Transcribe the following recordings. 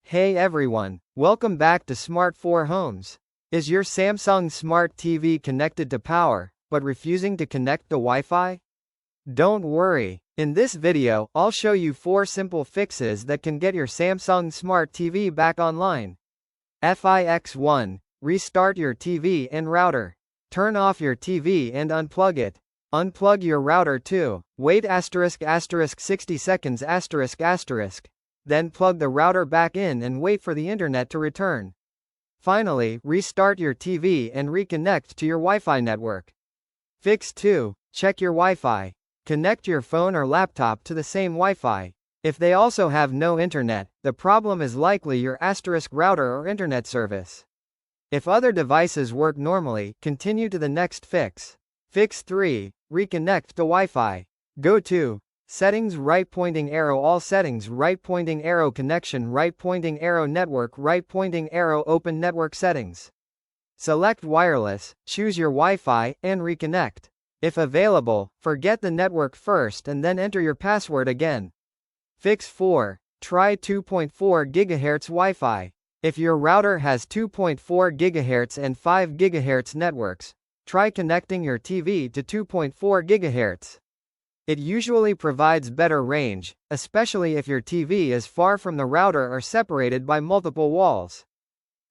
Hey everyone, welcome back to Smart 4 Homes. Is your Samsung Smart TV connected to power, but refusing to connect the Wi-Fi? Don't worry. In this video, I'll show you 4 simple fixes that can get your Samsung Smart TV back online. Fix 1. Restart your TV and router. Turn off your TV and unplug it. Unplug your router too. Wait *** 60 seconds ***. Then plug the router back in and wait for the internet to return. Finally, restart your TV and reconnect to your Wi-Fi network. Fix 2. Check your Wi-Fi. Connect your phone or laptop to the same Wi-Fi. If they also have no internet, the problem is likely your * router or internet service. If other devices work normally, continue to the next fix. Fix 3. Reconnect to Wi-Fi. Go to Settings, right pointing arrow, all settings, right pointing arrow, connection, right pointing arrow, network, right pointing arrow, open network settings. Select wireless, choose your Wi-Fi, and reconnect. If available, forget the network first and then enter your password again. Fix 4. Try 2.4 GHz Wi-Fi. If your router has 2.4 GHz and 5 GHz networks, try connecting your TV to 2.4 GHz. It usually provides better range, especially if your TV is far from the router or separated by multiple walls.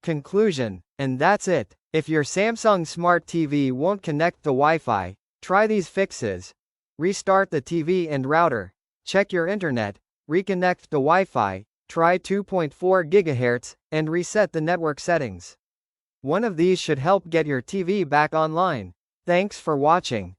Conclusion. And that's it. If your Samsung Smart TV won't connect the Wi-Fi, try these fixes. Restart the TV and router. Check your internet. Reconnect the Wi-Fi. Try 2.4 GHz, and reset the network settings. One of these should help get your TV back online. Thanks for watching.